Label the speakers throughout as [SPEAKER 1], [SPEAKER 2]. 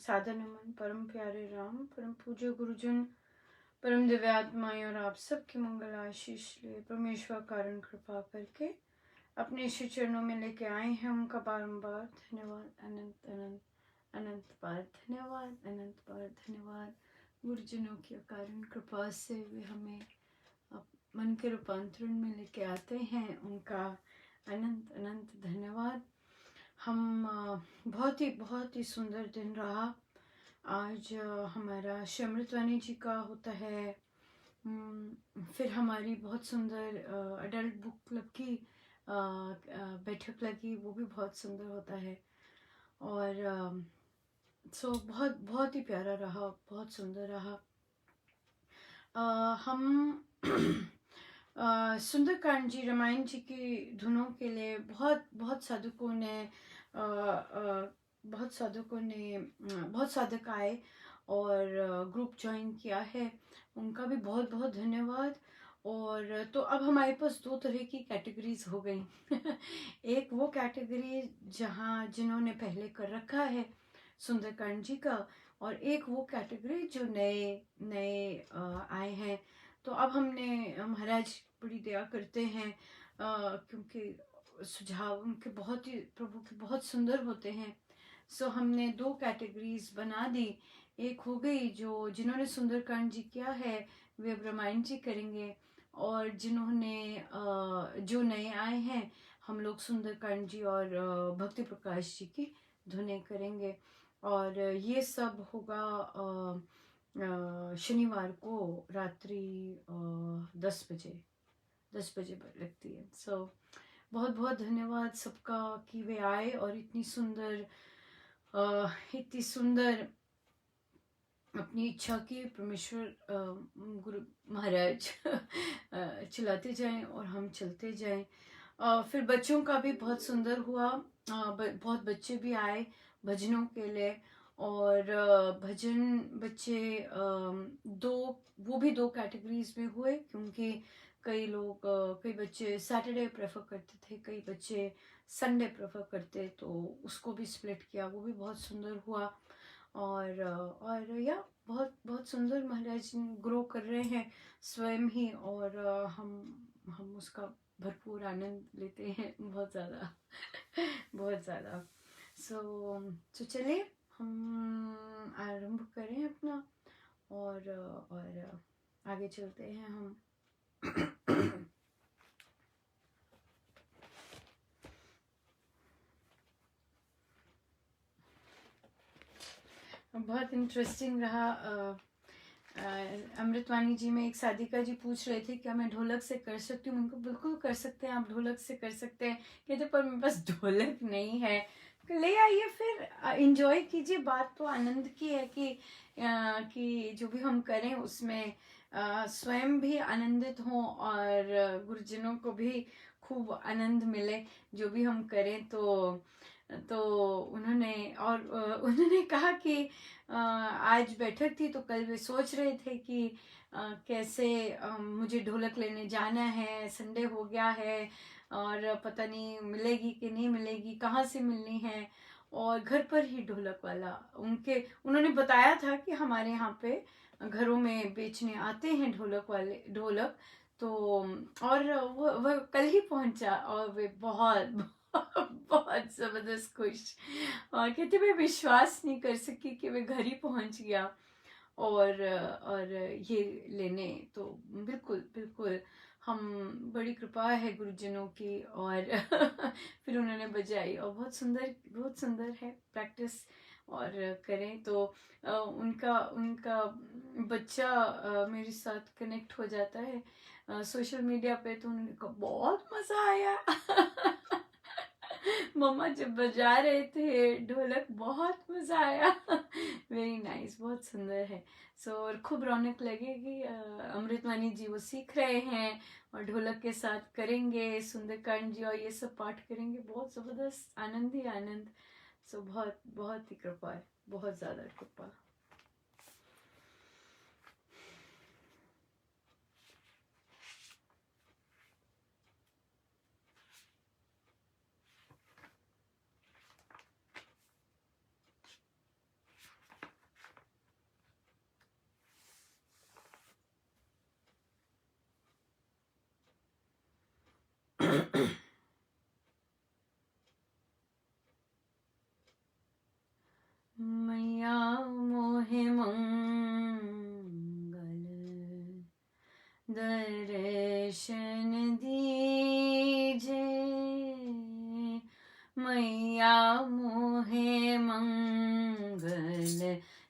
[SPEAKER 1] सादर नमन परम प्यारे राम, परम पूज्य गुरुजन, परम दिव्य आत्माएं और आप सबके मंगल आशीष लिए परमेश्वर कारण कृपा करके अपने श्री चरणों में लेके आए हैं। उनका बारंबार धन्यवाद, अनंत अनंत अनंत बार धन्यवाद, अनंत बार धन्यवाद। गुरुजनों की कारण कृपा से वे हमें मन के रूपांतरण में लेके आते हैं, उनका अनंत अनंत धन्यवाद। हम बहुत ही सुंदर दिन रहा आज। हमारा श्री अमृतवाणी जी का होता है। फिर हमारी बहुत सुंदर अडल्ट बुक क्लब की बैठक लगी, वो भी बहुत सुंदर होता है। और सो बहुत ही प्यारा रहा, बहुत सुंदर रहा। हम सुंदरकांड जी, रामायण जी की धुनों के लिए बहुत साधकों ने बहुत साधक आए और ग्रुप ज्वाइन किया है, उनका भी बहुत बहुत धन्यवाद। और तो अब हमारे पास दो तरह की कैटेगरीज हो गई एक वो कैटेगरी जिन्होंने पहले कर रखा है सुंदरकांड जी का, और एक वो कैटेगरी जो नए आए हैं। तो अब हमने महाराज बड़ी दया करते हैं क्योंकि सुझाव उनके बहुत ही प्रभु के बहुत सुंदर होते हैं। सो हमने दो कैटेगरीज बना दी। एक हो गई जिन्होंने सुंदरकांड जी किया है वे अब रामायण जी करेंगे, और जिन्होंने जो नए आए हैं हम लोग सुंदरकांड जी और भक्ति प्रकाश जी की धुनें करेंगे। और ये सब होगा शनिवार को रात्रि 10 बजे लगती है। सो बहुत बहुत धन्यवाद सबका कि वे आए और इतनी सुंदर अपनी इच्छा की परमेश्वर गुरु महाराज चलाते जाएं और हम चलते जाएं। फिर बच्चों का भी बहुत सुंदर हुआ। बहुत बच्चे भी आए भजनों के लिए, और भजन बच्चे वो भी दो कैटेगरीज में हुए, क्योंकि कई बच्चे सैटरडे प्रेफर करते थे, कई बच्चे संडे प्रेफर करते, तो उसको भी स्प्लिट किया, वो भी बहुत सुंदर हुआ। और या बहुत सुंदर महाराज ग्रो कर रहे हैं स्वयं ही, और हम उसका भरपूर आनंद लेते हैं, बहुत ज़्यादा बहुत ज़्यादा। सो चलिए हम आरंभ करें अपना, और आगे चलते हैं हम। बहुत इंटरेस्टिंग रहा। अमृतवाणी जी में एक साधिका जी पूछ रहे थे क्या मैं ढोलक से कर सकती हूँ। उनको बिल्कुल कर सकते हैं, आप ढोलक से कर सकते हैं। कहते पर मेरे पास ढोलक नहीं है। ले आइए, फिर एंजॉय कीजिए। बात तो आनंद की है कि जो भी हम करें उसमें स्वयं भी आनंदित हों और गुरुजनों को भी खूब आनंद मिले जो भी हम करें। तो उन्होंने कहा कि आज बैठक थी, तो कल वे सोच रहे थे कि कैसे मुझे ढोलक लेने जाना है, संडे हो गया है और पता नहीं मिलेगी कि नहीं मिलेगी, कहाँ से मिलनी है। और घर पर ही ढोलक वाला उन्होंने बताया था कि हमारे यहाँ पे घरों में बेचने आते हैं ढोलक। तो और वो कल ही पहुंचा और वे बहुत बहुत जबरदस्त खुश, और कहते मैं विश्वास नहीं कर सकी कि वे घर ही पहुंच गया और ये लेने। तो बिल्कुल बिल्कुल हम बड़ी कृपा है गुरुजनों की। और फिर उन्होंने बजाई और बहुत सुंदर है। प्रैक्टिस और करें तो उनका बच्चा मेरे साथ कनेक्ट हो जाता है सोशल मीडिया पे, तो उन्होंने कहा बहुत मजा आया मम्मा जब बजा रहे थे ढोलक, बहुत मजा आया वेरी नाइस, बहुत सुंदर है। और खूब रौनक लगेगी। अमृतवाणी जी वो सीख रहे हैं और ढोलक के साथ करेंगे सुंदरकांड जी और ये सब पाठ करेंगे। बहुत जबरदस्त आनंद ही आनंद। बहुत ही कृपा है, बहुत ज्यादा कृपा।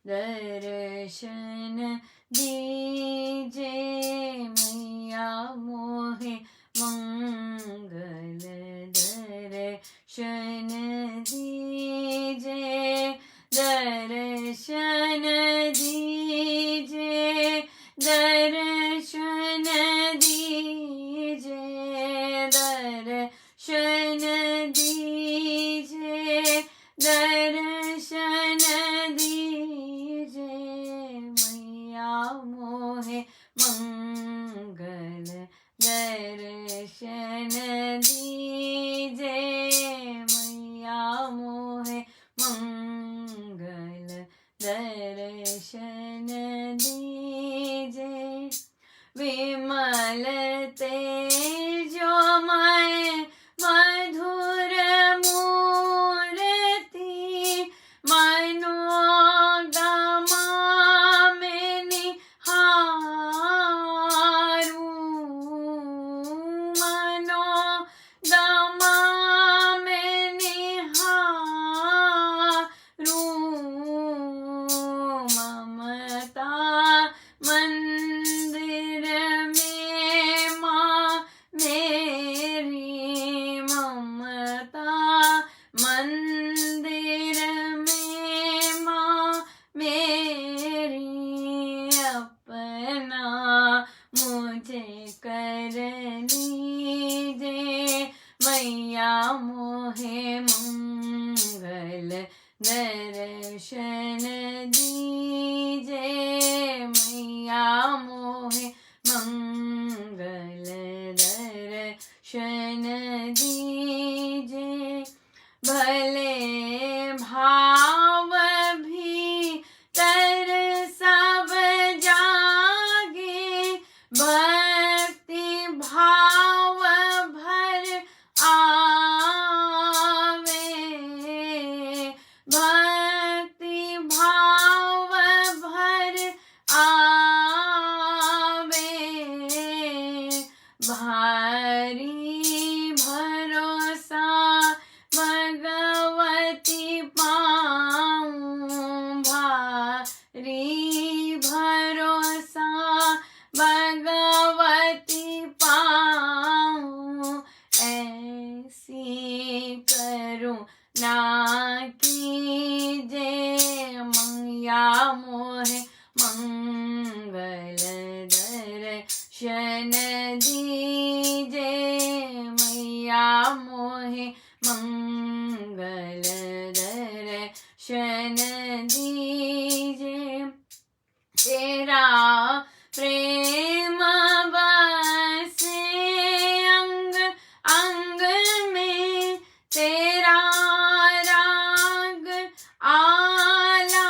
[SPEAKER 1] दर्शन दीजे मैया मोहे मंगल दर्शन दीजे दर्शन दीजे दर्शन दीजे दर्शन दीजे दर्शन दीजे मैया मोहे मंगल दर्शन दीजे मैया मोहे मंगल दर्शन दीजे विमल तेजोमय मधुर मूर्ति मनोगमा में निहारू मनोगमा में निहारू ममता मंदिर में माँ मेरी ममता मंदिर में माँ मेरी अपना मुझे कर लीजे मैया मोहे मंगल दर्शन दीजे मैया मोहे मंगल दर्शन दीजे भले भाव भीतर सब जागे भक्ति भाव भर आवे भक्ति भाव भर आवे भारी भरोसा भगवती पाऊं भारी भरोसा भगवती पाऊं ऐसी करूं ना कीजे मैया मोहे मंगल दर्शन दीजे मैया मोहे मंगल दर्शन दीजे तेरा प्रेम बसे अंग अंग में तेरा राग आला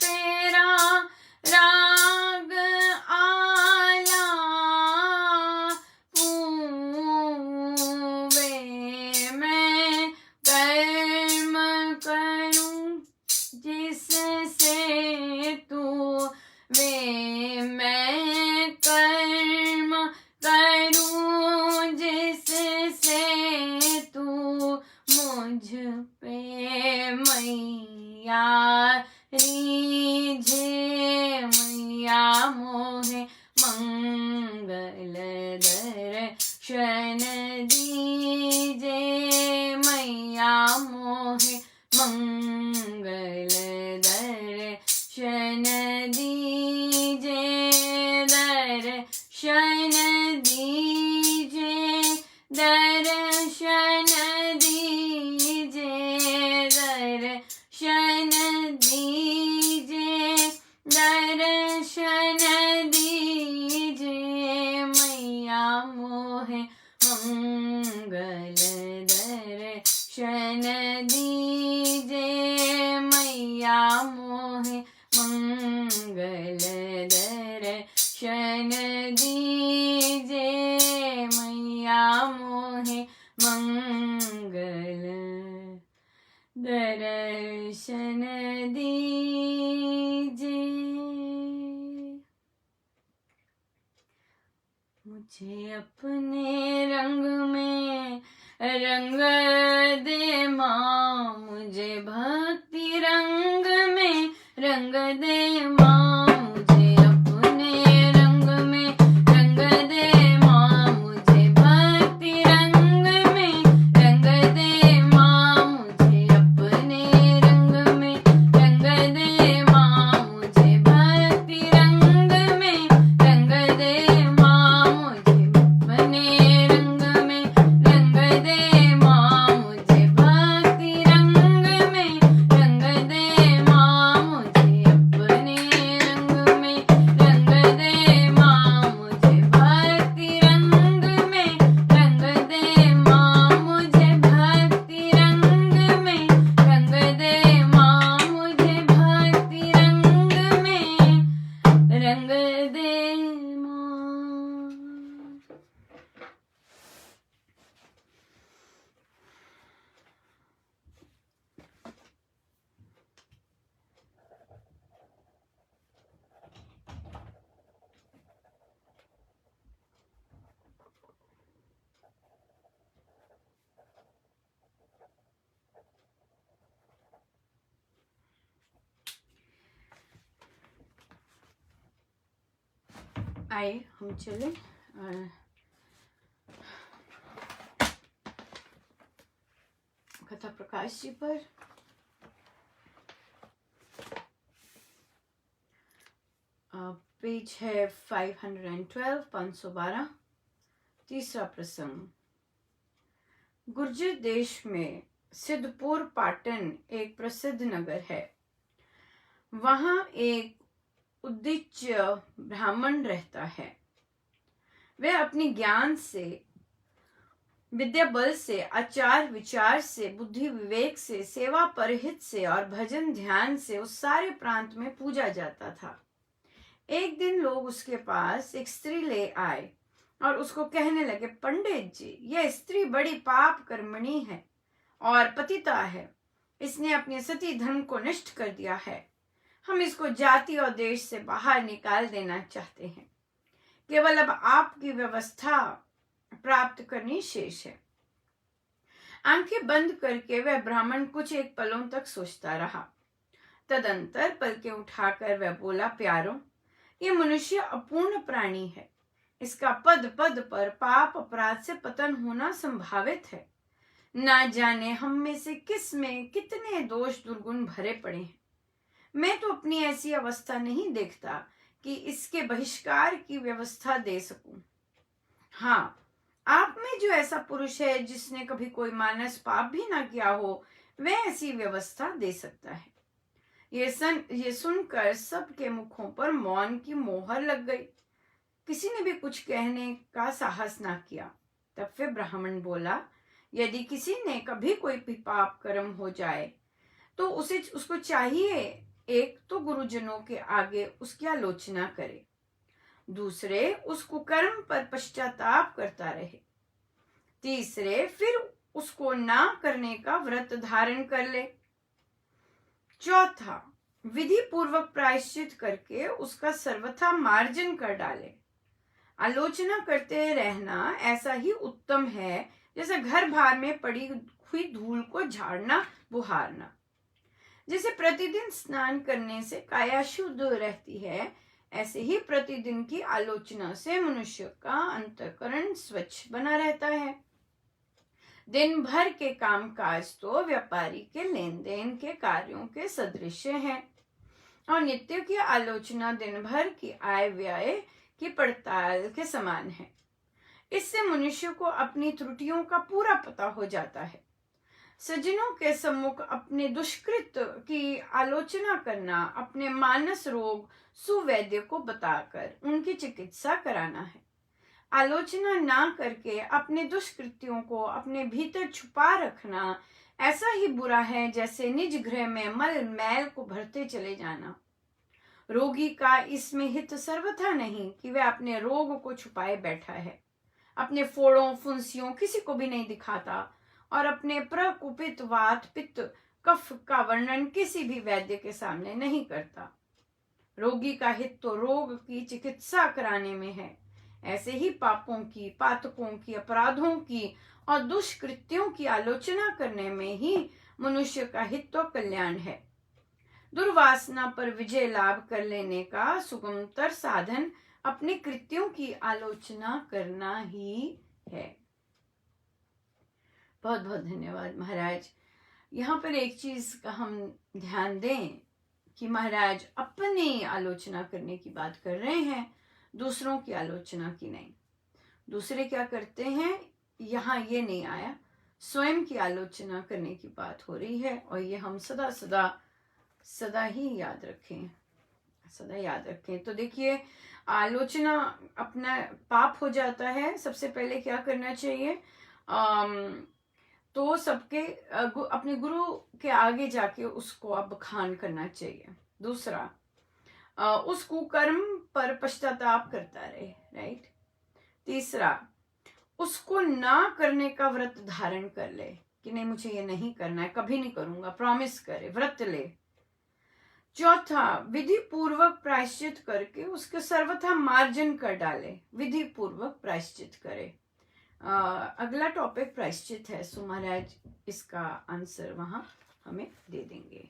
[SPEAKER 1] तेरा राग आला वे मैं कर्म करूं जिससे तू वे मैं कर्म करूं जिससे तू मुझ पे मैया रीझे मैया मोहे मंगल दर्शन दीजे मैया मोहे मंगल दर्शन दीजे दर्शन दीजे दर्शन दीजे दर्शन दीजे दर्शन दीजे मैया मोहे मंगल दर्शन दीजे मैया मोहे मंगल दर्शन दीजे मैया मोहे मंगल दर्शन दीजे मुझे अपने रंग में रंग दे माँ रंग दे माँ मुझे अपने रंग में, रंग दे माँ मुझे भक्ति रंग में, रंग दे माँ मुझे अपने रंग में, रंग दे माँ मुझे भक्ति रंग में, रंग दे माँ मुझे अपने रंग में, रंग दे माँ मुझे भक्ति रंग में, रंग दे माँ मुझे अपने रंग में, रंग दे माँ मुझे भक्ति रंग में, रंग दे माँ मुझे भक्ति रंग में, रंग दे माँ मुझे भक्ति रंग में, रंग दे माँ। आइए हम चले कथा प्रकाश जी पर। पेज है 512, 512। तीसरा प्रसंग। गुर्जर देश में सिद्धपुर पाटन एक प्रसिद्ध नगर है। वहां एक उद्दिच्य ब्राह्मण रहता है। वह अपनी ज्ञान से, विद्या बल से, आचार विचार से, बुद्धि विवेक से, सेवा परहित से और भजन ध्यान से उस सारे प्रांत में पूजा जाता था। एक दिन लोग उसके पास एक स्त्री ले आए और उसको कहने लगे, पंडित जी, यह स्त्री बड़ी पाप कर्मणी है और पतिता है। इसने अपने सती धर्म को नष्ट कर दिया है। हम इसको जाति और देश से बाहर निकाल देना चाहते हैं। केवल अब आपकी व्यवस्था प्राप्त करनी शेष है। आंखें बंद करके वह ब्राह्मण कुछ एक पलों तक सोचता रहा। तदंतर पलकें उठाकर वह बोला, प्यारों, ये मनुष्य अपूर्ण प्राणी है। इसका पद पद पर पाप अपराध से पतन होना संभावित है। ना जाने हम में से किस में कितने दोष दुर्गुण भरे पड़े हैं। मैं तो अपनी ऐसी अवस्था नहीं देखता कि इसके बहिष्कार की व्यवस्था दे सकूं। हाँ, आप में जो ऐसा पुरुष है जिसने कभी कोई मानस पाप भी ना किया हो, वह ऐसी व्यवस्था दे सकता है। ये सुनकर सबके मुखों पर मौन की मोहर लग गई। किसी ने भी कुछ कहने का साहस ना किया। तब फिर ब्राह्मण बोला, यदि किसी ने कभी कोई भी पाप कर्म हो जाए तो उसको चाहिए, एक तो गुरुजनों के आगे उसकी आलोचना करे, दूसरे उस कुकर्म पर पश्चाताप करता रहे, तीसरे फिर उसको ना करने का व्रत धारण कर ले, चौथा विधि पूर्वक प्रायश्चित करके उसका सर्वथा मार्जन कर डाले। आलोचना करते रहना ऐसा ही उत्तम है जैसे घर बार में पड़ी हुई धूल को झाड़ना बुहारना। जैसे प्रतिदिन स्नान करने से काया शुद्ध रहती है, ऐसे ही प्रतिदिन की आलोचना से मनुष्य का अंतःकरण स्वच्छ बना रहता है। दिन भर के कामकाज तो व्यापारी के लेन देन के कार्यों के सदृश हैं और नित्य की आलोचना दिन भर की आय व्यय की पड़ताल के समान है। इससे मनुष्य को अपनी त्रुटियों का पूरा पता हो जाता है। सज्जनों के सम्मुख अपने दुष्कृत की आलोचना करना, अपने मानस रोग सुवैद्य को बताकर उनकी चिकित्सा कराना है। आलोचना ना करके अपने दुष्कृत्यों को अपने भीतर छुपा रखना ऐसा ही बुरा है जैसे निज गृह में मल मैल को भरते चले जाना। रोगी का इसमें हित सर्वथा नहीं कि वह अपने रोग को छुपाए बैठा है, अपने फोड़ों फुंसियों किसी को भी नहीं दिखाता और अपने प्रकुपित वात पित्त कफ का वर्णन किसी भी वैद्य के सामने नहीं करता। रोगी का हित तो रोग की चिकित्सा कराने में है। ऐसे ही पापों की, पातकों की, अपराधों की और दुष्कृत्यों की आलोचना करने में ही मनुष्य का हित तो कल्याण है। दुर्वासना पर विजय लाभ कर लेने का सुगमतर साधन अपने कृत्यों की आलोचना करना ही है। बहुत बहुत धन्यवाद महाराज। यहाँ पर एक चीज का हम ध्यान दें कि महाराज अपनी आलोचना करने की बात कर रहे हैं, दूसरों की आलोचना की नहीं। दूसरे क्या करते हैं यहाँ ये नहीं आया, स्वयं की आलोचना करने की बात हो रही है। और ये हम सदा सदा सदा ही याद रखें, सदा याद रखें। तो देखिए, आलोचना अपना पाप हो जाता है। सबसे पहले क्या करना चाहिए, तो सबके अपने गुरु के आगे जाके उसको अब बखान करना चाहिए। दूसरा, उस कुकर्म पर पश्चाताप करता रहे, राइट। तीसरा, उसको ना करने का व्रत धारण कर ले कि नहीं मुझे ये नहीं करना है, कभी नहीं करूंगा, प्रॉमिस करे, व्रत ले। चौथा, विधि पूर्वक प्रायश्चित करके उसके सर्वथा मार्जन कर डाले, विधि पूर्वक प्रायश्चित करे। अगला टॉपिक प्रायश्चित है, सो महाराज इसका आंसर वहां हमें दे देंगे।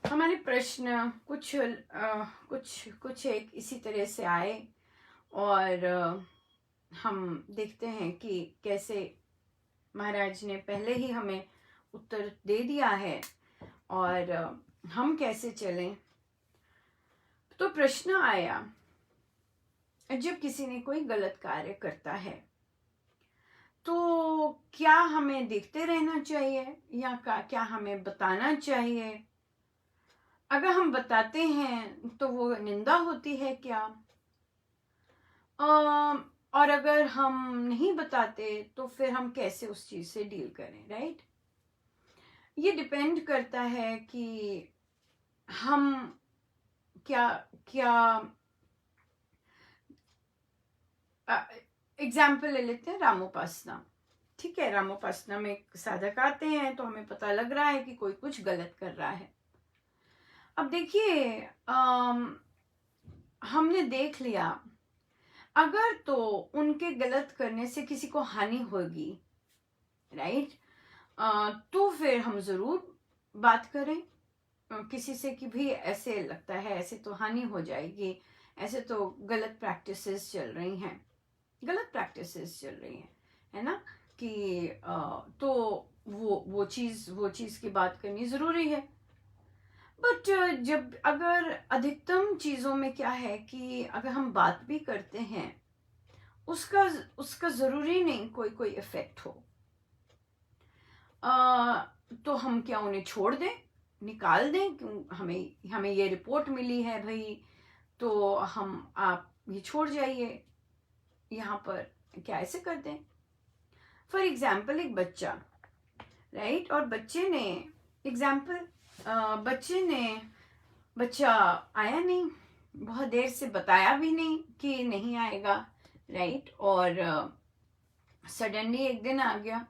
[SPEAKER 1] हमारे प्रश्न कुछ एक इसी तरह से आए और हम देखते हैं कि कैसे महाराज ने पहले ही हमें उत्तर दे दिया है और हम कैसे चलें। तो प्रश्न आया, जब किसी ने कोई गलत कार्य करता है तो क्या हमें देखते रहना चाहिए या क्या हमें बताना चाहिए? अगर हम बताते हैं तो वो निंदा होती है क्या? और अगर हम नहीं बताते तो फिर हम कैसे उस चीज से डील करें, राइट? ये डिपेंड करता है कि हम क्या एग्जाम्पल ले लेते हैं रामोपासना। ठीक है, रामोपासना में साधक आते हैं तो हमें पता लग रहा है कि कोई कुछ गलत कर रहा है। अब देखिए, हमने देख लिया, अगर तो उनके गलत करने से किसी को हानि होगी, राइट, तो फिर हम जरूर बात करें किसी से कि भी ऐसे लगता है, ऐसे तो हानि हो जाएगी, ऐसे तो गलत प्रैक्टिसेस चल रही हैं, है ना, कि तो वो चीज की बात करनी जरूरी है। बट जब अगर अधिकतम चीजों में क्या है कि अगर हम बात भी करते हैं उसका जरूरी नहीं कोई इफेक्ट हो, तो हम क्या उन्हें छोड़ दें, निकाल दें? क्यों हमें ये रिपोर्ट मिली है भाई, तो आप ये छोड़ जाइए यहाँ पर, क्या ऐसे कर दें? फॉर एग्जाम्पल, एक बच्चा, राइट, और बच्चा आया नहीं, बहुत देर से बताया भी नहीं कि नहीं आएगा, राइट, और सडनली एक दिन आ गया।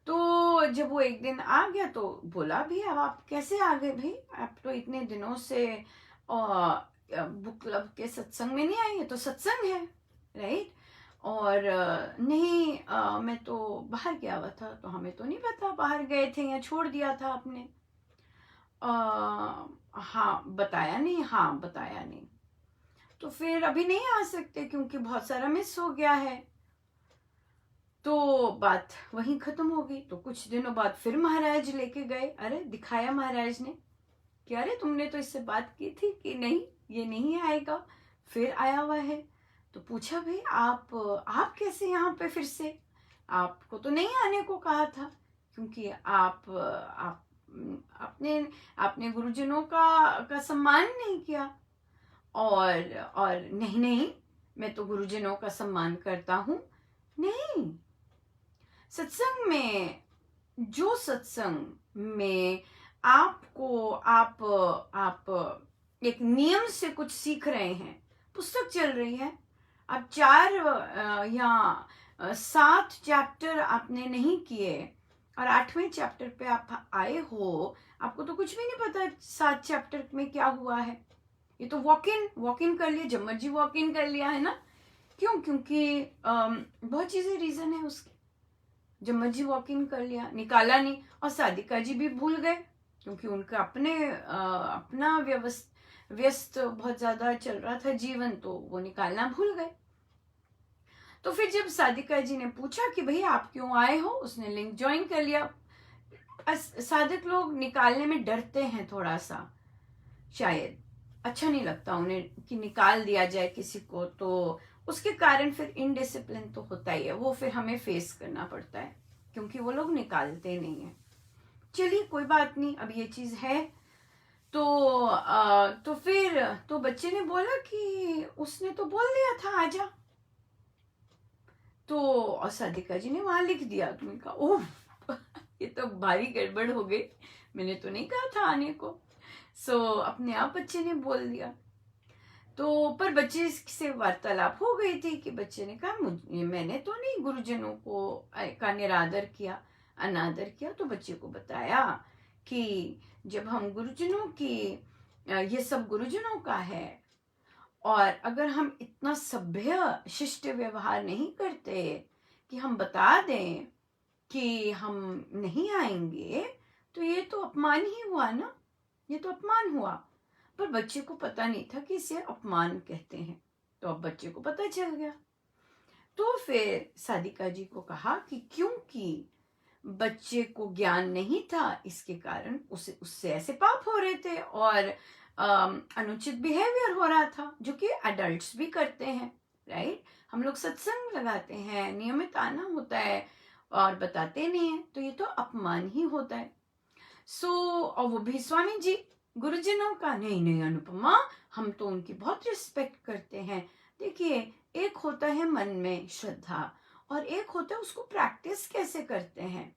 [SPEAKER 1] तो जब वो एक दिन आ गया तो बोला भी, अब आप कैसे आ गए भाई, आप तो इतने दिनों से बुक क्लब के सत्संग में नहीं आई है, तो सत्संग है, राइट, और नहीं मैं तो बाहर गया हुआ था, तो हमें तो नहीं पता बाहर गए थे या छोड़ दिया था आपने। हाँ बताया नहीं, तो फिर अभी नहीं आ सकते क्योंकि बहुत सारा मिस हो गया है। तो बात वहीं खत्म हो गई। तो कुछ दिनों बाद फिर महाराज लेके गए, अरे दिखाया महाराज ने कि अरे तुमने तो इससे बात की थी कि नहीं ये नहीं आएगा, फिर आया हुआ है। तो पूछा भाई आप कैसे यहाँ पे फिर से, आपको तो नहीं आने को कहा था, क्योंकि आप आपने गुरुजनों का सम्मान नहीं किया। और नहीं मैं तो गुरुजनों का सम्मान करता हूं। नहीं, सत्संग में आपको आप एक नियम से कुछ सीख रहे हैं, पुस्तक चल रही है, आप 4 या 7 चैप्टर आपने नहीं किए और 8वें चैप्टर पे आप आए हो, आपको तो कुछ भी नहीं पता 7 चैप्टर में क्या हुआ है। ये तो वॉक इन कर लिया, जम्मत जी वॉक इन कर लिया है ना। क्यों? क्योंकि बहुत चीजें रीजन है उसकी, जब मर्जी वॉक इन कर लिया, निकाला नहीं। और सादिका जी भी भूल गए क्योंकि उनका अपना व्यस्त बहुत ज्यादा चल रहा था जीवन, तो वो निकालना भूल गए। तो फिर जब सादिका जी ने पूछा कि भाई आप क्यों आए हो, उसने लिंक ज्वाइन कर लिया। साधक लोग निकालने में डरते हैं थोड़ा सा, शायद अच्छा नहीं लगता उन्हें कि निकाल दिया जाए किसी को, तो उसके कारण फिर इनडिसिप्लिन तो होता ही है, वो फिर हमें फेस करना पड़ता है क्योंकि वो लोग निकालते नहीं है। चलिए कोई बात नहीं, अब ये चीज है। तो फिर तो बच्चे ने बोला कि उसने तो बोल दिया था आजा, तो और सादिका जी ने वहां लिख दिया। तुमने कहा ओह ये तो भारी गड़बड़ हो गई, मैंने तो नहीं कहा था आने को। अपने आप बच्चे ने बोल दिया। तो पर बच्चे से वार्तालाप हो गई थी कि बच्चे ने कहा मैंने तो नहीं गुरुजनों का निरादर किया, अनादर किया। तो बच्चे को बताया कि जब हम गुरुजनों की ये सब गुरुजनों का है, और अगर हम इतना सभ्य शिष्ट व्यवहार नहीं करते कि हम बता दें कि हम नहीं आएंगे, तो ये तो अपमान ही हुआ ना, ये तो अपमान हुआ। पर बच्चे को पता नहीं था कि इसे अपमान कहते हैं, तो अब बच्चे को पता चल गया। तो फिर सादिका जी को कहा कि क्योंकि बच्चे को ज्ञान नहीं था, इसके कारण उससे ऐसे पाप हो रहे थे और अनुचित बिहेवियर हो रहा था, जो कि एडल्ट्स भी करते हैं, राइट। हम लोग सत्संग लगाते हैं, नियमित आना होता है और बताते नहीं है, तो ये तो अपमान ही होता है। और वो भी स्वामी जी गुरुजनों का, नहीं नहीं अनुपमा, हम तो उनकी बहुत रिस्पेक्ट करते हैं। देखिए, एक होता है मन में श्रद्धा और एक होता है उसको प्रैक्टिस कैसे करते हैं,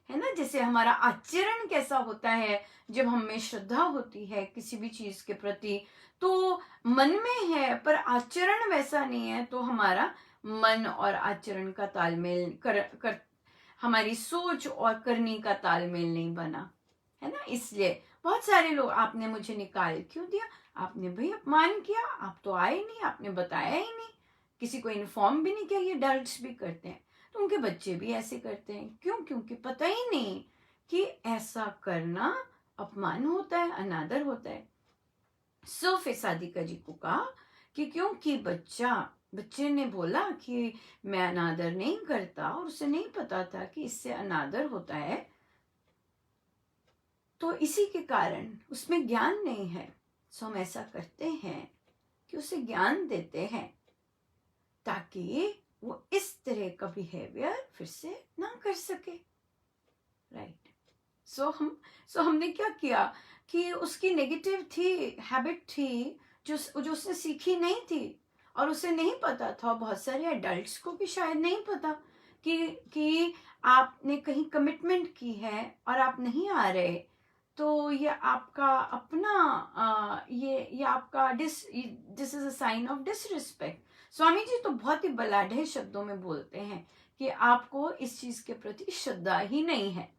[SPEAKER 1] है ना। जैसे हमारा आचरण कैसा होता है, जब हमें श्रद्धा होती है किसी भी चीज के प्रति, तो मन में है पर आचरण वैसा नहीं है, तो हमारा मन और आचरण का तालमेल कर हमारी सोच और करनी का तालमेल नहीं बना, है ना। इसलिए बहुत सारे लोग, आपने मुझे निकाल क्यों दिया, आपने भाई अपमान किया, आप तो आए नहीं, आपने बताया ही नहीं, किसी को इन्फॉर्म भी नहीं किया। ये एडल्ट्स भी करते हैं, तो उनके बच्चे भी ऐसे करते हैं। क्यों? क्योंकि पता ही नहीं कि ऐसा करना अपमान होता है, अनादर होता है। फिर सादिका जी को कहा कि क्योंकि बच्चे ने बोला कि मैं अनादर नहीं करता, और उसे नहीं पता था कि इससे अनादर होता है, तो इसी के कारण उसमें ज्ञान नहीं है। हम ऐसा करते हैं कि उसे ज्ञान देते हैं ताकि वो इस तरह का बिहेवियर फिर से ना कर सके, राइट। हमने क्या किया कि उसकी नेगेटिव हैबिट थी जो उसने सीखी नहीं थी, और उसे नहीं पता था, बहुत सारे एडल्ट्स को भी शायद नहीं पता कि आपने कहीं कमिटमेंट की है और आप नहीं आ रहे, तो ये आपका अपना ये आपका this is a sign of disrespect. Swami ji तो बहुत ही बलाढ्य शब्दों में बोलते हैं कि आपको इस चीज के प्रति श्रद्धा ही नहीं है,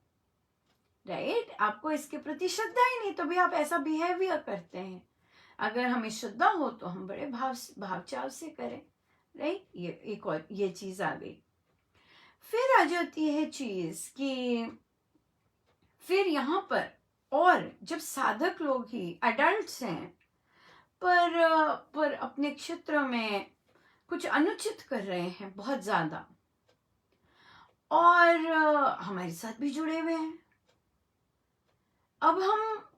[SPEAKER 1] राइट। आपको इसके प्रति श्रद्धा ही नहीं, तो भी आप ऐसा बिहेवियर करते हैं। अगर हमें श्रद्धा हो तो हम बड़े भावचाव से करें, राइट। ये एक और ये चीज आ गई। फिर आ जाती है चीज कि फिर यहाँ पर, और जब साधक लोग ही एडल्ट्स हैं पर अपने क्षेत्र में कुछ अनुचित कर रहे हैं बहुत ज्यादा, और हमारे साथ भी जुड़े हुए हैं, अब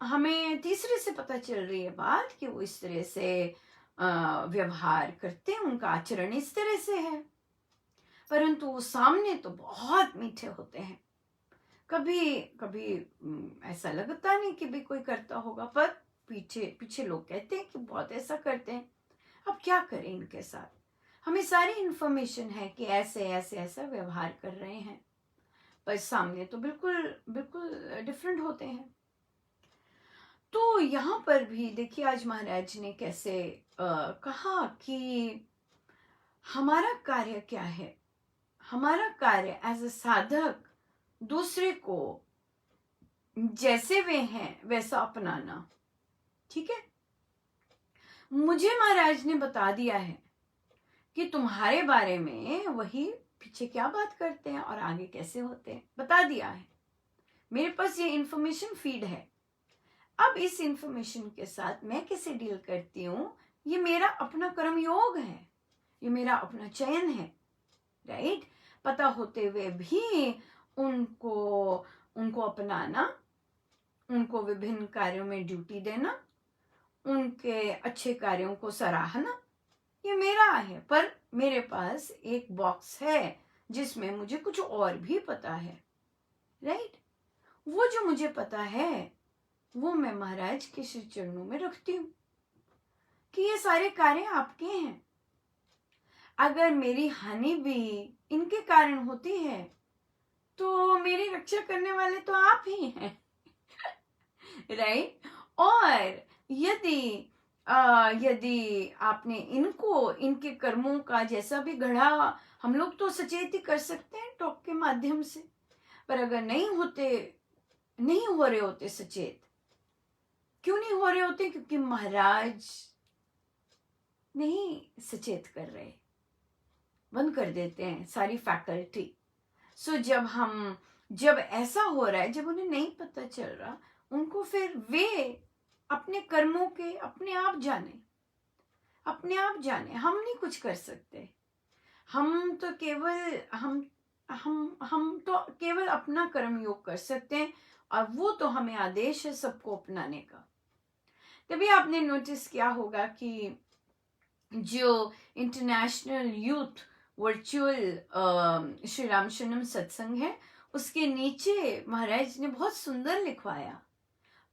[SPEAKER 1] हमें तीसरे से पता चल रही है बात कि वो इस तरह से व्यवहार करते हैं, उनका आचरण इस तरह से है, परंतु वो सामने तो बहुत मीठे होते हैं। कभी कभी ऐसा लगता नहीं कि भी कोई करता होगा, पर पीछे लोग कहते हैं कि बहुत ऐसा करते हैं। अब क्या करें इनके साथ, हमें सारी इंफॉर्मेशन है कि ऐसे ऐसे ऐसा व्यवहार कर रहे हैं, पर सामने तो बिल्कुल बिल्कुल डिफरेंट होते हैं। तो यहाँ पर भी देखिए आज महाराज ने कैसे कहा कि हमारा कार्य क्या है। हमारा कार्य एज अ साधक दूसरे को जैसे वे हैं वैसा अपनाना, ठीक है। मुझे महाराज ने बता दिया है कि तुम्हारे बारे में वही पीछे क्या बात करते हैं और आगे कैसे होते हैं, बता दिया है। मेरे पास ये इंफॉर्मेशन फीड है। अब इस इंफॉर्मेशन के साथ मैं कैसे डील करती हूँ, ये मेरा अपना कर्म योग है, ये मेरा अपना चयन है, राइट। पता होते हुए भी उनको अपनाना, उनको विभिन्न कार्यों में ड्यूटी देना, उनके अच्छे कार्यों को सराहना, ये मेरा है। पर मेरे पास एक बॉक्स है जिसमें मुझे कुछ और भी पता है, राइट। वो जो मुझे पता है वो मैं महाराज के श्री चरणों में रखती हूँ कि ये सारे कार्य आपके हैं। अगर मेरी हानि भी इनके कारण होती है तो मेरी रक्षा करने वाले तो आप ही हैं, राइट। और यदि आपने इनके कर्मों का जैसा भी गढ़ा, हम लोग तो सचेत ही कर सकते हैं टॉक के माध्यम से, पर अगर नहीं हो रहे होते सचेत, क्यों नहीं हो रहे होते? क्योंकि महाराज नहीं सचेत कर रहे, बंद कर देते हैं सारी फैकल्टी। सो जब ऐसा हो रहा है, जब उन्हें नहीं पता चल रहा उनको, फिर वे अपने कर्मों के अपने आप जाने। हम नहीं कुछ कर सकते। हम तो केवल अपना कर्म योग कर सकते हैं, और वो तो हमें आदेश है सबको अपनाने का। तभी आपने नोटिस किया होगा कि जो international youth virtual Shri Ram शरणम सत्संग है, उसके नीचे महाराज ने बहुत सुंदर लिखवाया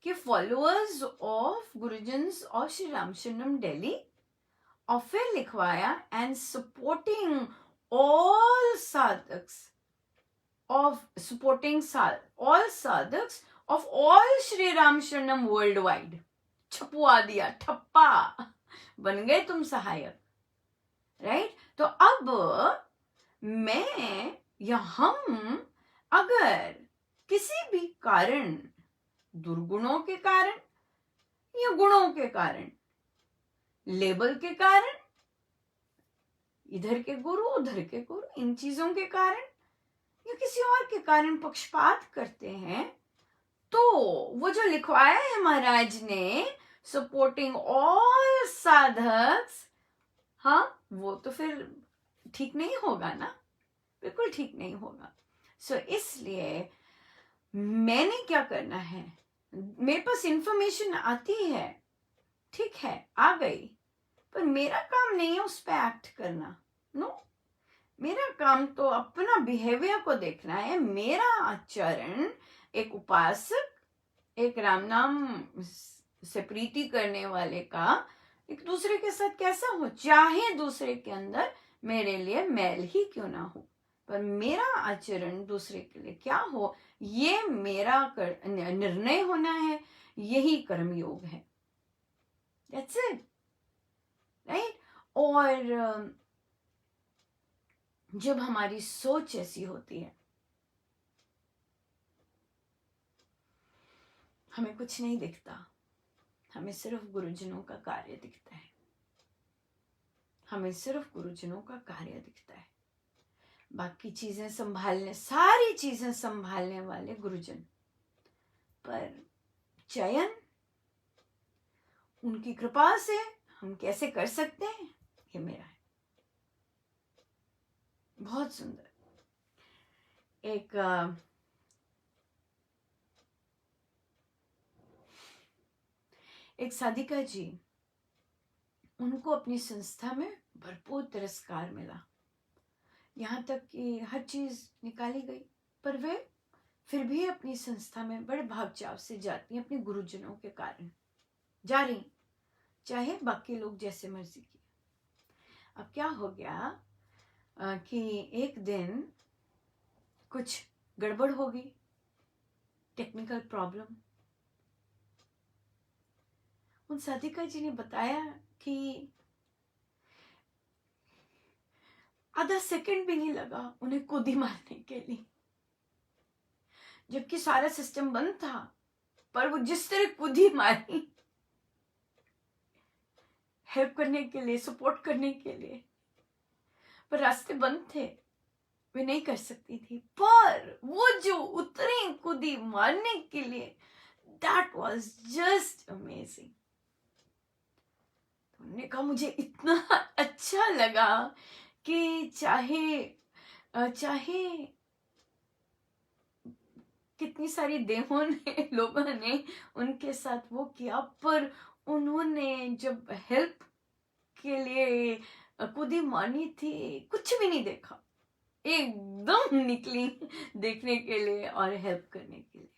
[SPEAKER 1] कि फॉलोअर्स ऑफ गुरुजन्स ऑफ श्री राम शरणम दिल्ली, और फिर लिखवाया एंड सपोर्टिंग ऑल साधक्स of all Shri Ram Sharanam world wide. छपवा दिया, ठप्पा बन गए तुम सहायक, राइट। तो अब मैं या हम अगर किसी भी कारण, दुर्गुणों के कारण या गुणों के कारण, लेबल के कारण, इधर के गुरु उधर के गुरु, इन चीजों के कारण या किसी और के कारण पक्षपात करते हैं, तो वो जो लिखवाया है महाराज ने, सपोर्टिंग ऑल साधक्स, हाँ, वो तो फिर ठीक नहीं होगा ना, बिल्कुल ठीक नहीं होगा। सो इसलिए मैंने क्या करना है, मेरे पास इंफॉर्मेशन आती है, ठीक है, आ गई, पर मेरा काम नहीं है उस पर एक्ट करना। नो, मेरा काम तो अपना बिहेवियर को देखना है। मेरा आचरण एक उपासक, एक राम नाम से प्रीति करने वाले का एक दूसरे के साथ कैसा हो, चाहे दूसरे के अंदर मेरे लिए मैल ही क्यों ना हो, पर मेरा आचरण दूसरे के लिए क्या हो, ये मेरा निर्णय होना है। यही कर्म योग है, दैट्स इट, राइट। और जब हमारी सोच ऐसी होती है, हमें कुछ नहीं दिखता, हमें सिर्फ गुरुजनों का कार्य दिखता है, हमें सिर्फ गुरुजनों का कार्य दिखता है। बाकी चीजें संभालने, सारी चीजें संभालने वाले गुरुजन, पर चयन उनकी कृपा से हम कैसे कर सकते हैं, ये मेरा है। बहुत सुंदर एक साधिका जी, उनको अपनी संस्था में भरपूर तिरस्कार मिला, यहाँ तक कि हर चीज निकाली गई, पर वे फिर भी अपनी संस्था में बड़े भावचाव से जाती हैं, अपने गुरुजनों के कारण जा रही, चाहे बाकी लोग जैसे मर्जी किए। अब क्या हो गया कि एक दिन कुछ गड़बड़ हो गई, टेक्निकल प्रॉब्लम। उन साधिका जी ने बताया कि आधा सेकंड भी नहीं लगा उन्हें कूदी मारने के लिए, जबकि सारा सिस्टम बंद था, पर वो जिस तरह कूदी मारी हेल्प करने के लिए, सपोर्ट करने के लिए, पर रास्ते बंद थे। वे नहीं कर सकती थी, पर वो जो उतरी कूदी मारने के लिए, दैट वाज जस्ट अमेजिंग। उन्होंने कहा मुझे इतना अच्छा लगा कि चाहे कितनी सारी देवों ने लोगों ने उनके साथ वो किया, पर उन्होंने जब हेल्प के लिए कूदी मारनी थी, कुछ भी नहीं देखा, एकदम निकली देखने के लिए और हेल्प करने के लिए।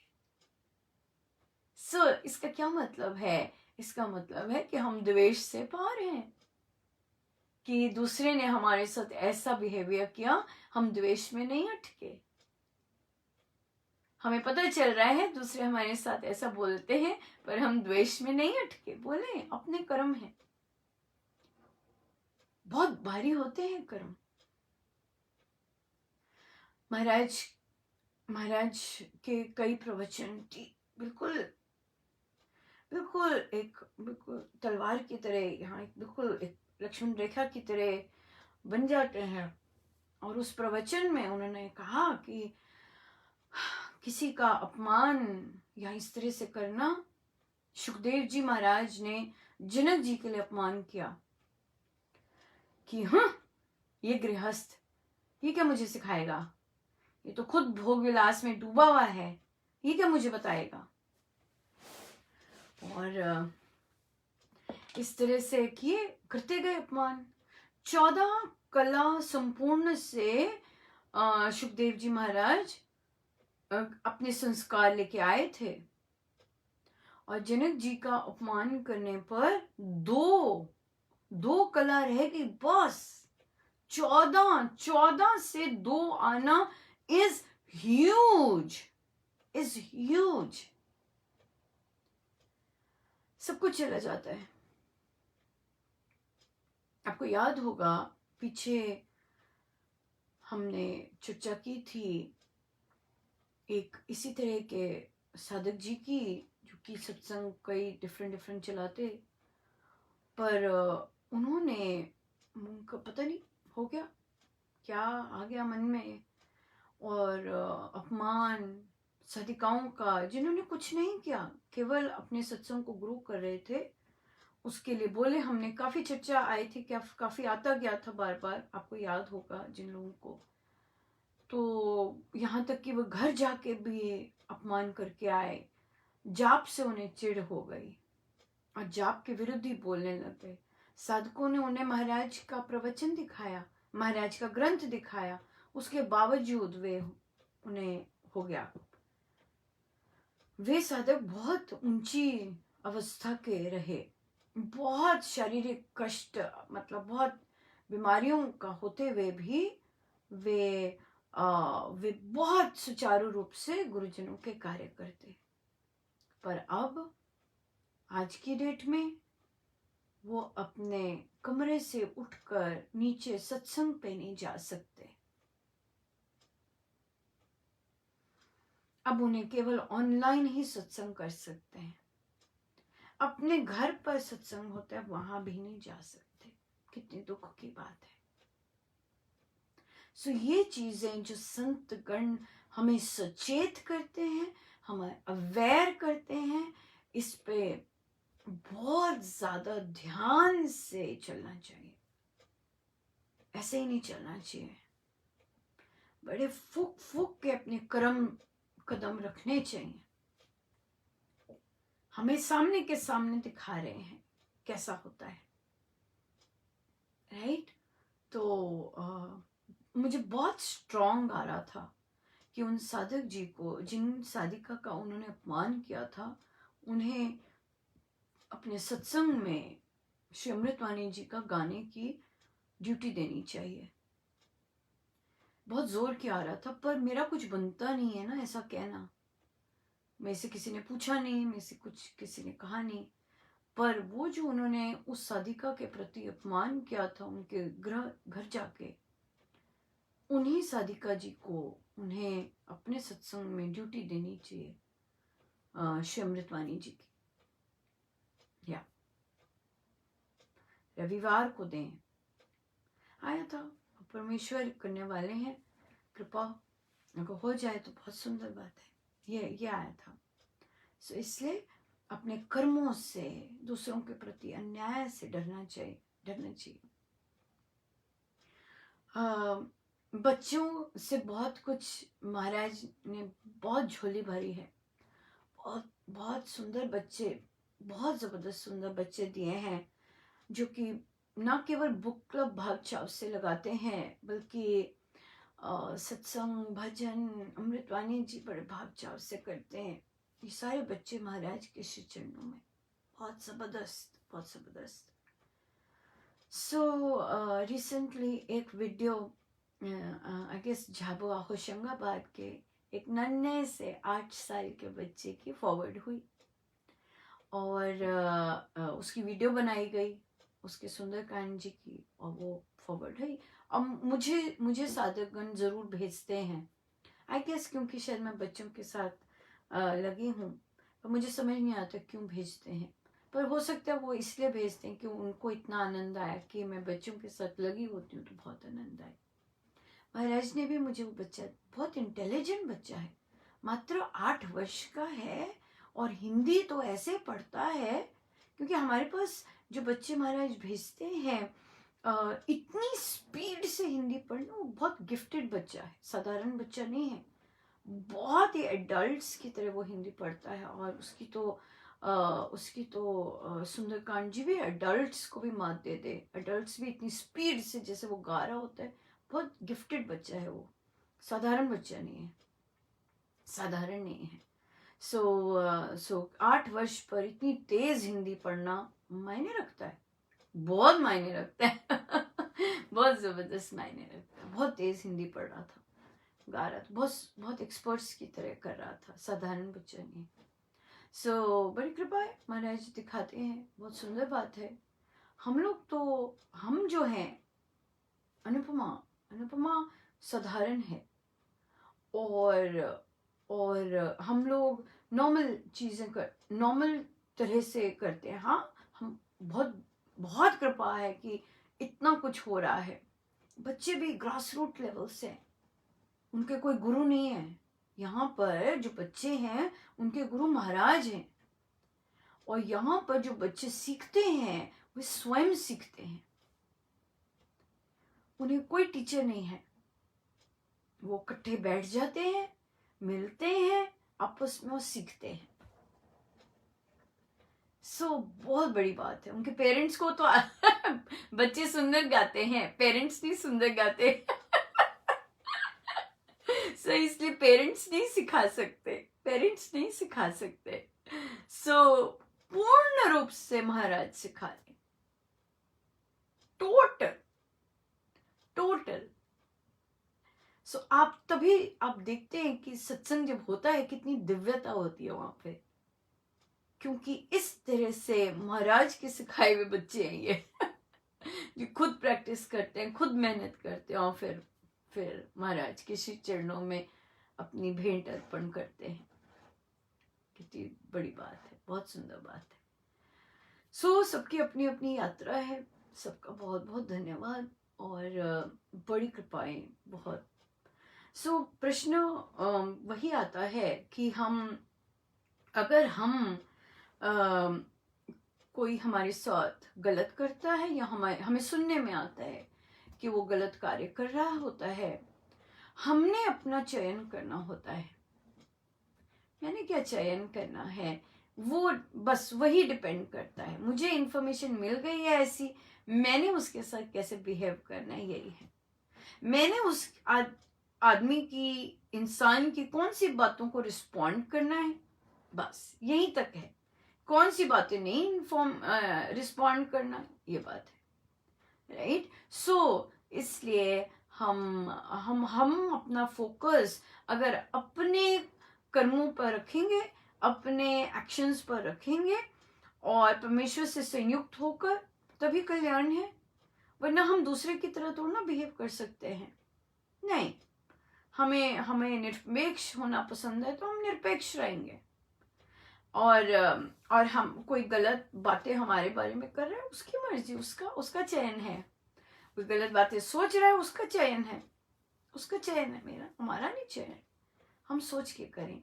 [SPEAKER 1] सो इसका क्या मतलब है? इसका मतलब है कि हम द्वेष से पार हैं, कि दूसरे ने हमारे साथ ऐसा बिहेवियर किया, हम द्वेष में नहीं अटके। हमें पता चल रहा है दूसरे हमारे साथ ऐसा बोलते हैं, पर हम द्वेष में नहीं अटके, बोले अपने कर्म है। बहुत भारी होते हैं कर्म। महाराज के कई प्रवचन बिल्कुल बिल्कुल तलवार की तरह, यहाँ बिल्कुल एक लक्ष्मण रेखा की तरह बन जाते हैं। और उस प्रवचन में उन्होंने कहा कि किसी का अपमान या इस तरह से करना, सुखदेव जी महाराज ने जनक जी के लिए अपमान किया कि ये गृहस्थ, ये क्या मुझे सिखाएगा, ये तो खुद भोग विलास में डूबा हुआ है, ये क्या मुझे बताएगा। और इस तरह से किए, करते गए अपमान। 14 कला संपूर्ण से सुखदेव जी महाराज अपने संस्कार लेके आए थे, और जनक जी का अपमान करने पर दो कला रह गई बस। 14 से 2 आना इज ह्यूज, सब कुछ चला जाता है। आपको याद होगा पीछे हमने चर्चा की थी एक इसी तरह के साधक जी की, जो कि सत्संग कई डिफरेंट चलाते, पर उन्होंने, उनका पता नहीं हो गया क्या आ गया मन में, और अपमान साधिकाओं का, जिन्होंने कुछ नहीं किया, केवल अपने सत्संग को ग्रो कर रहे थे, उसके लिए बोले। हमने काफी चर्चा आई थी, क्या काफी आता गया था बार बार, आपको याद होगा जिन लोगों को। तो यहाँ तक कि वो घर जाके भी अपमान करके आए, जाप से उन्हें चिढ़ हो गई और जाप के विरुद्ध ही बोलने लग गए। साधकों ने उन्हें महाराज का प्रवचन दिखाया, महाराज का ग्रंथ दिखाया, उसके बावजूद वे उन्हें हो गया। वे साधक बहुत ऊंची अवस्था के रहे, बहुत शारीरिक कष्ट, मतलब बहुत बीमारियों का होते हुए भी वे बहुत सुचारू रूप से गुरुजनों के कार्य करते। पर अब आज की डेट में वो अपने कमरे से उठकर नीचे सत्संग पे नहीं जा सकते। अब उन्हें केवल ऑनलाइन ही सत्संग कर सकते हैं। अपने घर पर सत्संग होता है, वहां भी नहीं जा सकते। कितनी दुख की बात है। सो ये चीजें जो संत गण हमें सचेत करते हैं, हमें अवेयर करते हैं, इस पे बहुत ज्यादा ध्यान से चलना चाहिए। ऐसे ही नहीं चलना चाहिए, बड़े फूक फूक के अपने कदम रखने चाहिए। हमें सामने के सामने दिखा रहे हैं कैसा होता है, राइट? तो मुझे बहुत स्ट्रॉन्ग आ रहा था कि उन साधक जी को, जिन साधिका का उन्होंने अपमान किया था, उन्हें अपने सत्संग में श्री अमृतवाणी जी का गाने की ड्यूटी देनी चाहिए। बहुत जोर के आ रहा था, पर मेरा कुछ बनता नहीं है ना ऐसा कहना। मेरे से किसी ने पूछा नहीं, मेरे से कुछ किसी ने कहा नहीं, पर वो जो उन्होंने उस साधिका के प्रति अपमान किया था उनके घर जाके, उन्हीं साधिका जी को उन्हें अपने सत्संग में ड्यूटी देनी चाहिए, श्री अमृतवाणी जी की। या रविवार को दें। आया था, परमेश्वर करने वाले हैं, कृपा अगर हो जाए तो बहुत सुंदर बात है। ये आया था। सो इसलिए अपने कर्मों से, दूसरों के प्रति अन्याय से डरना चाहिए। बच्चों से बहुत कुछ महाराज ने बहुत झोली भरी है। बहुत बहुत सुंदर बच्चे, बहुत जबरदस्त सुंदर बच्चे दिए हैं, जो कि न केवल बुक क्लब भाग चाव से लगाते हैं, बल्कि सत्संग, भजन, अमृतवाणी जी बड़े भाग चाव से करते हैं। ये सारे बच्चे महाराज के श्री चरणों में बहुत जबरदस्त, बहुत जबरदस्त। सो रिसेंटली एक video I guess Jhabua Hoshangabad के एक नन्हे से 8 साल के बच्चे की फॉरवर्ड हुई और उसकी वीडियो बनाई गई, उसके सुंदरकांड जी की, और वो फॉरवर्ड हुई। अब मुझे साधकगण जरूर भेजते हैं, आई गेस क्योंकि शायद मैं बच्चों के साथ लगी हूँ, पर मुझे समझ नहीं आता क्यों भेजते हैं। पर हो सकता है वो इसलिए भेजते हैं कि उनको इतना आनंद आया कि मैं बच्चों के साथ लगी होती हूँ तो बहुत आनंद आया। महाराज ने भी मुझे, वो बच्चा बहुत इंटेलिजेंट बच्चा है, मात्र 8 वर्ष का है, और हिंदी तो ऐसे पढ़ता है, क्योंकि हमारे पास जो बच्चे महाराज भेजते हैं इतनी स्पीड से हिंदी पढ़ना, वो बहुत गिफ्टेड बच्चा है, साधारण बच्चा नहीं है, बहुत ही एडल्ट्स की तरह वो हिंदी पढ़ता है। और उसकी तो सुंदरकांड जी भी एडल्ट्स को भी मात दे दे, एडल्ट्स भी इतनी स्पीड से जैसे वो गा रहा होता है। बहुत गिफ्टेड बच्चा है वो, साधारण बच्चा नहीं है, साधारण नहीं है। सो 8 वर्ष पर इतनी तेज हिंदी पढ़ना मायने रखता है, बहुत मायने रखता है बहुत जबरदस्त मायने रखता है। बहुत तेज हिंदी पढ़ रहा था, गा रहा था, बहुत एक्सपर्ट्स की तरह कर रहा था, साधारण बच्चा नहीं। सो बड़ी कृपा है, महाराज दिखाते हैं, बहुत सुंदर बात है। हम लोग तो, हम जो हैं अनुपमा साधारण है, और हम लोग नॉर्मल चीजें नॉर्मल तरह से करते हैं। हाँ, हम बहुत कृपा है कि इतना कुछ हो रहा है। बच्चे भी ग्रास रूट लेवल से हैं, उनके कोई गुरु नहीं है। यहाँ पर जो बच्चे हैं उनके गुरु महाराज हैं, और यहाँ पर जो बच्चे सीखते हैं वे स्वयं सीखते हैं, उन्हें कोई टीचर नहीं है। वो इकट्ठे बैठ जाते हैं, मिलते हैं, आपस में और सीखते हैं। बहुत बड़ी बात है। उनके पेरेंट्स को तो बच्चे सुंदर गाते हैं, पेरेंट्स नहीं सुंदर गाते इसलिए पेरेंट्स नहीं सिखा सकते, पूर्ण रूप से महाराज सिखा रहे, टोटल। आप देखते हैं कि सत्संग जब होता है कितनी दिव्यता होती है वहां पे, क्योंकि इस तरह से महाराज के सिखाए हुए बच्चे हैं ये जो खुद प्रैक्टिस करते हैं, खुद मेहनत करते हैं, और फिर महाराज के श्री चरणों में अपनी भेंट अर्पण करते हैं। कितनी बड़ी बात है, बहुत सुंदर बात है। सबकी अपनी अपनी यात्रा है, सबका बहुत बहुत धन्यवाद और बड़ी कृपाएं बहुत। प्रश्न वही आता है कि अगर हम कोई हमारे साथ गलत करता है, या हमें सुनने में आता है कि वो गलत कार्य कर रहा होता है, हमने अपना चयन करना होता है। मैंने क्या चयन करना है, वो बस वही डिपेंड करता है। मुझे इन्फॉर्मेशन मिल गई है ऐसी, मैंने उसके साथ कैसे बिहेव करना है, यही है। मैंने उस आदमी की, इंसान की कौन सी बातों को रिस्पॉन्ड करना है, बस यही तक है। कौन सी बातें नहीं रिस्पॉन्ड करना, ये बात है, राइट। इसलिए हम अपना फोकस अगर अपने कर्मों पर रखेंगे, अपने एक्शंस पर रखेंगे, और परमेश्वर से संयुक्त होकर, तभी कल्याण है। वरना हम दूसरे की तरह तो ना बिहेव कर सकते हैं, नहीं। हमें निरपेक्ष होना पसंद है तो हम निरपेक्ष रहेंगे, और हम कोई गलत बातें हमारे बारे में कर रहे हैं, उसकी मर्जी, उसका चयन है। कोई गलत बातें सोच रहा है, उसका चयन है। उसका चयन है, मेरा हमारा नहीं चयन। हम सोच के करें।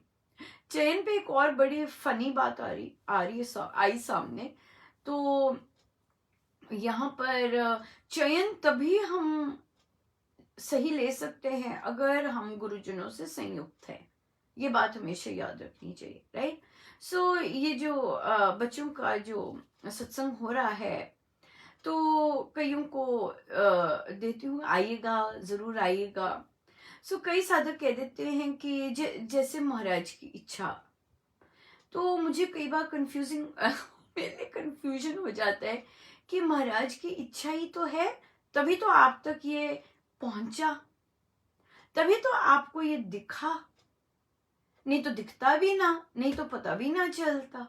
[SPEAKER 1] चयन पे एक और बड़ी फनी बात आ रही है आई सामने। तो यहाँ पर चयन तभी हम सही ले सकते हैं अगर हम गुरुजनों से संयुक्त हैं। ये बात हमेशा याद रखनी चाहिए, राइट। सो ये जो बच्चों का जो सत्संग हो रहा है, तो कईयों को देती हूँ, आइएगा, जरूर आइएगा। सो कई साधक कह देते हैं कि जैसे महाराज की इच्छा। तो मुझे कई बार कंफ्यूजिंग मेरे कंफ्यूजन हो जाता है कि महाराज की इच्छा ही तो है, तभी तो आप तक ये पहुंचा, तभी तो आपको ये दिखा। नहीं तो दिखता भी ना, नहीं तो पता भी ना चलता।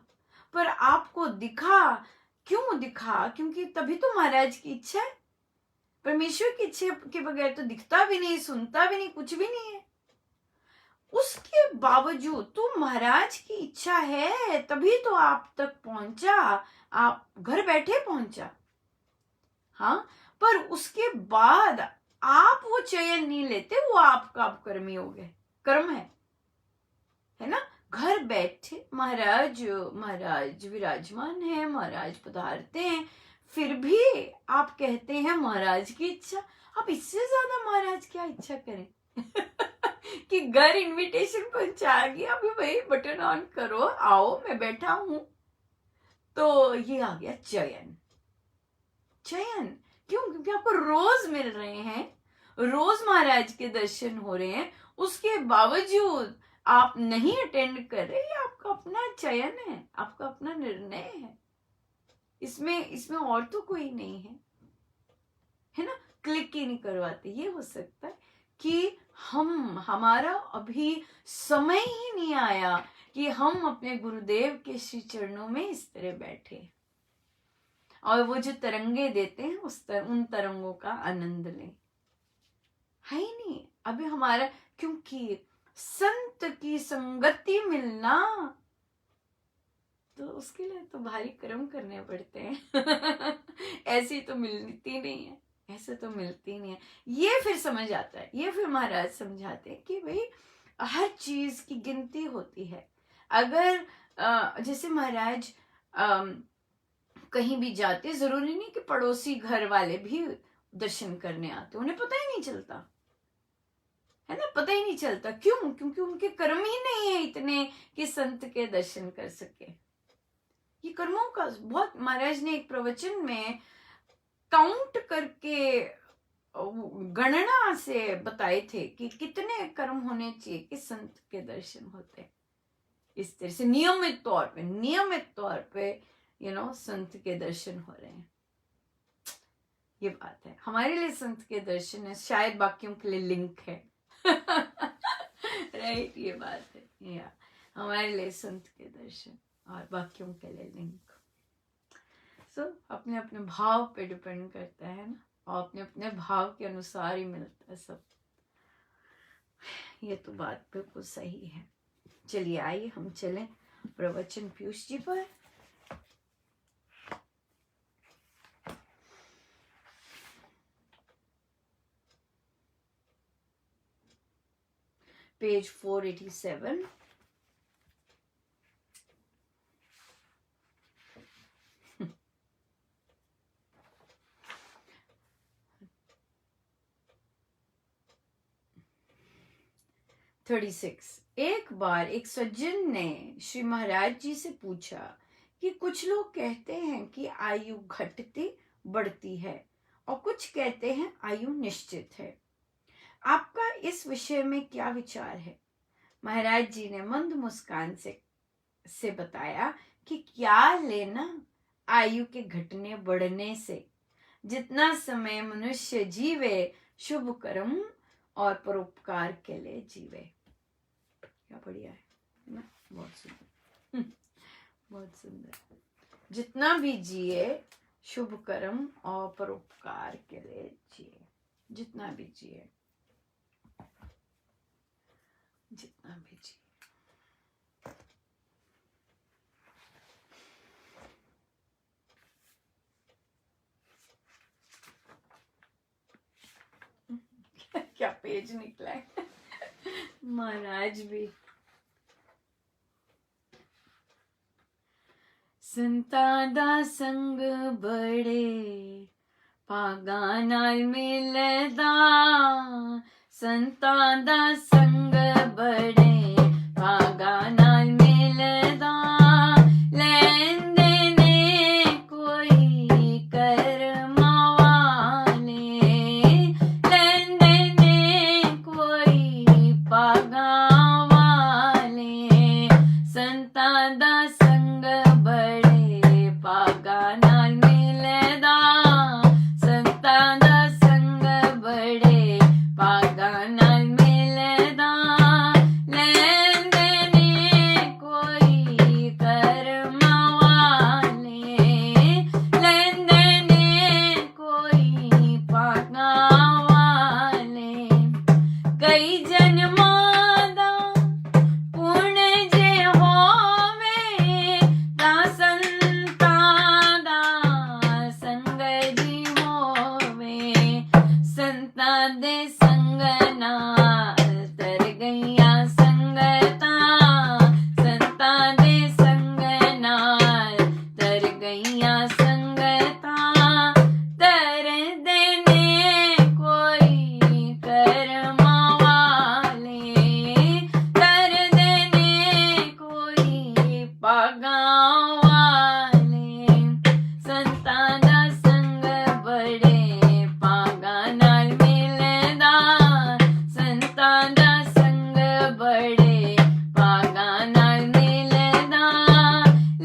[SPEAKER 1] पर आपको दिखा, क्यों दिखा? क्योंकि तभी तो महाराज की इच्छा है। परमेश्वर की इच्छा के बगैर तो दिखता भी नहीं, सुनता भी नहीं, कुछ भी नहीं है। उसके बावजूद तो महाराज की इच्छा है, तभी तो आप तक पहुंचा, आप घर बैठे पहुंचा। हाँ, पर उसके बाद आप वो चयन नहीं लेते, वो आपका कर्मी हो गए, कर्म है ना। घर बैठे महाराज महाराज विराजमान है, महाराज पधारते हैं, फिर भी आप कहते हैं महाराज की इच्छा। आप इससे ज्यादा महाराज क्या इच्छा करें कि घर इनविटेशन पहुंचा गया, अभी भाई बटन ऑन करो, आओ, मैं बैठा हूं। तो ये आ गया चयन। चयन क्यों? क्योंकि आपको रोज मिल रहे हैं, रोज महाराज के दर्शन हो रहे हैं, उसके बावजूद आप नहीं अटेंड कर रहे। ये आपका अपना चयन है, आपका अपना निर्णय है। इसमें और तो कोई नहीं है ना। क्लिक ही नहीं करवाते। ये हो सकता है कि हमारा अभी समय ही नहीं आया कि हम अपने गुरुदेव के श्री चरणों में इस तरह बैठे और वो जो तरंगे देते हैं उन तरंगों का आनंद लें। है ही नहीं अभी हमारा, क्योंकि संत की संगति मिलना, तो उसके लिए तो भारी कर्म करने पड़ते हैं ऐसी तो मिलती नहीं है, ऐसे तो मिलती नहीं है। ये फिर समझ आता है, ये फिर महाराज समझाते हैं कि भाई हर चीज की गिनती होती है। अगर जैसे महाराज कहीं भी जाते, जरूरी नहीं कि पड़ोसी घर वाले भी दर्शन करने आते, उन्हें पता ही नहीं चलता, है ना, पता ही नहीं चलता। क्यों? क्योंकि उनके कर्म ही नहीं है इतने कि संत के दर्शन कर सके। ये कर्मों का बहुत, महाराज ने एक प्रवचन में काउंट करके गणना से बताए थे कि कितने कर्म होने चाहिए कि संत के दर्शन होते। इस तरह से नियमित तौर पे संत के दर्शन हो रहे हैं। ये बात है, हमारे लिए संत के दर्शन है, शायद बाकियों के लिए लिंक है राइट। ये बात है, या हमारे लिए संत के दर्शन और बाकियों के लिए लिंक। अपने अपने भाव पे डिपेंड करता है ना, और अपने अपने भाव के अनुसार ही मिलता है सब। ये तो बात बिल्कुल सही है। चलिए आइए हम चलें प्रवचन पीयूष जी पर। पेज 487। एक बार एक सज्जन ने श्री महाराज जी से पूछा कि कुछ लोग कहते हैं कि आयु घटती बढ़ती है और कुछ कहते हैं आयु निश्चित है, आपका इस विषय में क्या विचार है? महाराज जी ने मंद मुस्कान से बताया कि क्या लेना आयु के घटने बढ़ने से। जितना समय मनुष्य जीवे शुभ कर्म और परोपकार के लिए जीवे। क्या बढ़िया है ना, बहुत सुंदर बहुत सुंदर। जितना भी जिए शुभ कर्म और परोपकार के लिए जिए, जितना भी जिए, जितना भी जिए। क्या पेज तेज निकला है महाराज भी। संतां दा संग बड़े भागां नाल मिलदा, संतां दा संग बड़े भागां नाल मिलदा, लैंदे ने कोई करमां वाले, लैंदे ने कोई भागां वाले, संतां दा संग बड़े भागां नाल मिलदा, संतां दा संग बड़े भागां नाल मिलदा, लैंदे ने कोई करमां वाले, लैंदे ने कोई भागां वाले, कई जन्मां दा पुण जे होवे तां संतां दा संग जी होवे, संतां दे संग नाल तर गईयां संगतां, संतां दे संग नाल तर गईयां संगतां, तरदे ने कोई करमां वाले, तरदे ने कोई भागां वाले, संतां दा संग बड़े भागां नाल मिलदा, संतां दा संग बड़े भागां नाल मिलदा,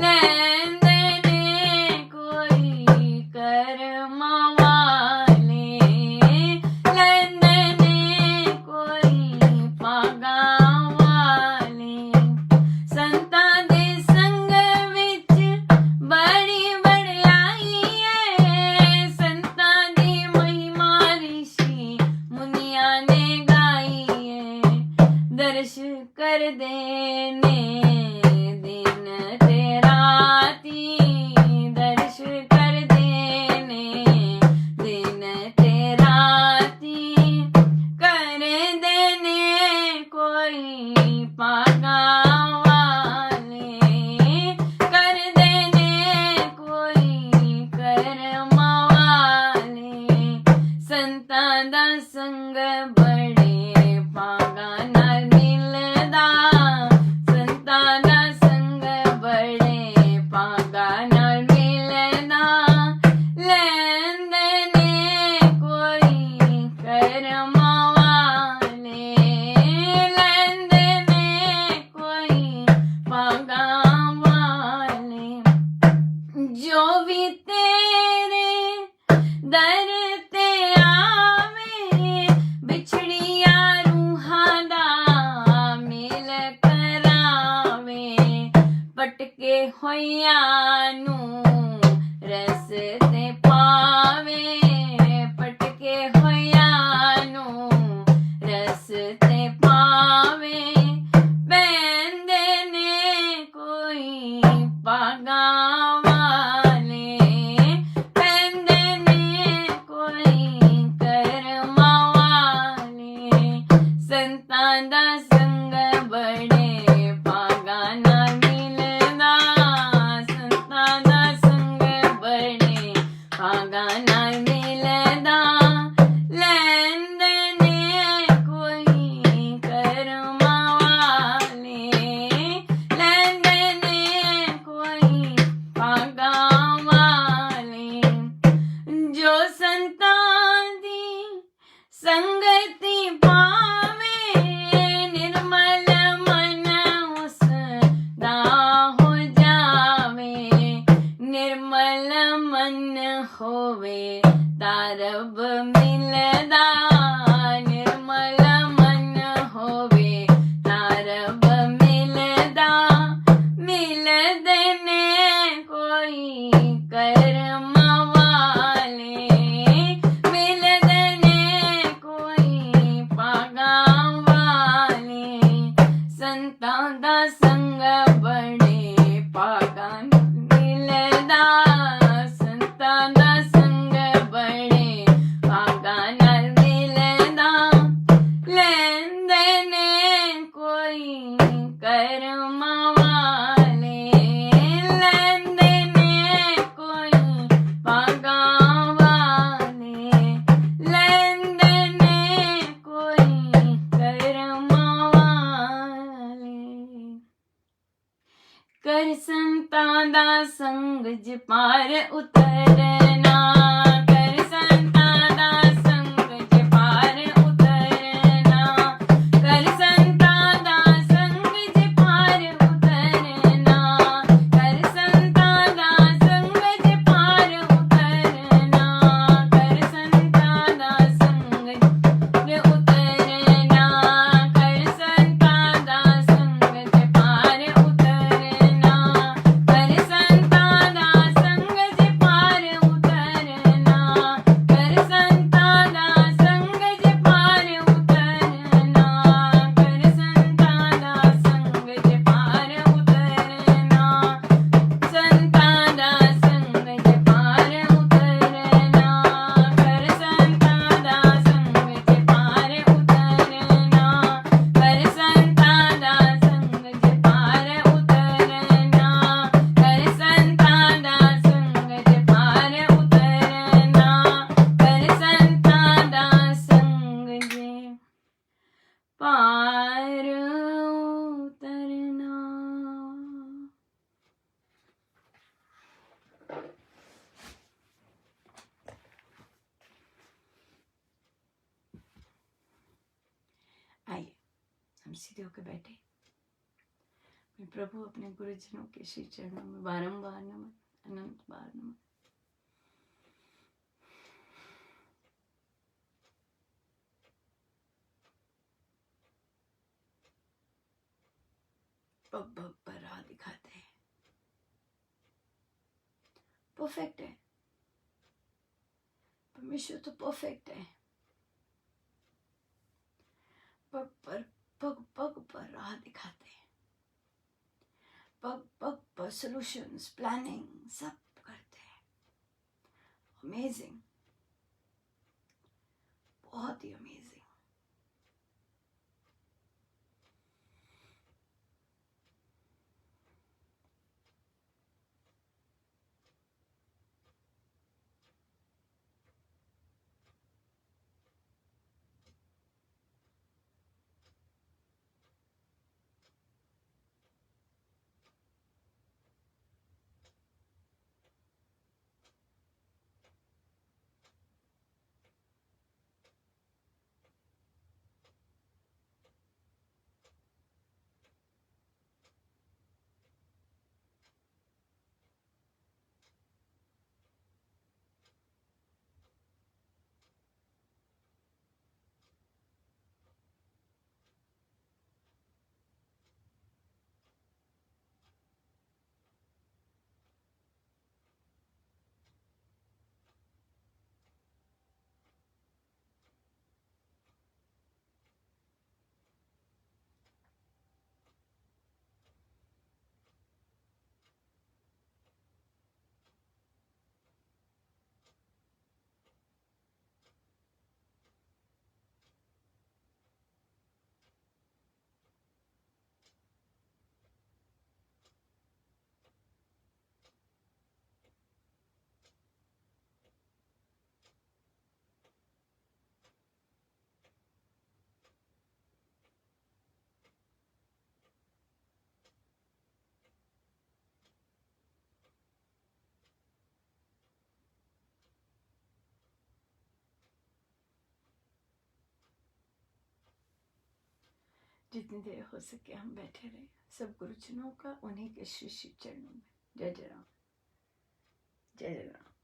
[SPEAKER 1] लैंदे ने कोई करमां वाले, लैंदे ने कोई भागां वाले, संतां दे संग विच बड़ी वडियाई है, संतां दी महिमा ऋषि मुनियां ने गाई है, दर्श करदे ने दिन ते राती, दर्श करदे ने दिन ते राती, करदे ने कोई भागां वाले, करदे ने कोई करमां वाले, संतां दा संग बड़े भागां नाल मिलदा, संतां दा संग बड़े भागां नाल मिलदा, लैंदे ने कोई करमां वाले, लैंदे ने कोई भागां वाले, जो भी तेरे दर ते आवे, बिछड़िया रूहां दा मेल करावे, भटके होइयां नूं रस्ते पावे, भटके होइयां नूं रस्ते पावे, पैंदे ने कोई भागां वाले, पैंदे ने कोई करमां वाले, संतां दा संग बड़े भागां नाल मिलदा, संतां दा संग बड़े भागां नाल मिलदा, लैंदे ने कोई करमां वाले, लैंदे ने कोई भागां वाले, जो संतां दी संगति पावे, निर्मल मन संग ज पार उतरना, कर संतां दा संग ज पार उतरना, कर संतां दा संग ज पार उतरना, कर संतां दा संग ज पार उतरना, कर संतां दा संग ज उतरना, कर संतां दा संग ज पार उतरना, कर संतां दा संग ज पार उतरना, कर संतां दा संग ज पार उतरना, कर संतां दा संग ज पार उतरना, संतां दा संग ज पार उतरना, कर संतां दा संग ज पार उतरना, कर संतां दा संग ज पार उतरना, कर संतां दा संग ज पार उतरना, कर संतां दा संग ज पार उतरना। आइए हम सीधे होकर बैठे। मैं प्रभु अपने गुरुजनों के श्री चरणों में बारंबार नमन, अनंत बार नमन। पग पग पर राह दिखाते हैं। परफेक्ट है, परमेश्वर तो परफेक्ट है। पग पग पर राह दिखाते हैं, पग पग पर सॉल्यूशंस, प्लानिंग सब करते हैं। अमेजिंग, बहुत ही अमेजिंग। जितनी देर हो सके हम बैठे रहे, सब गुरुजनों का उन्हीं के श्री श्री चरणों में। जय जय राम, जय जय राम।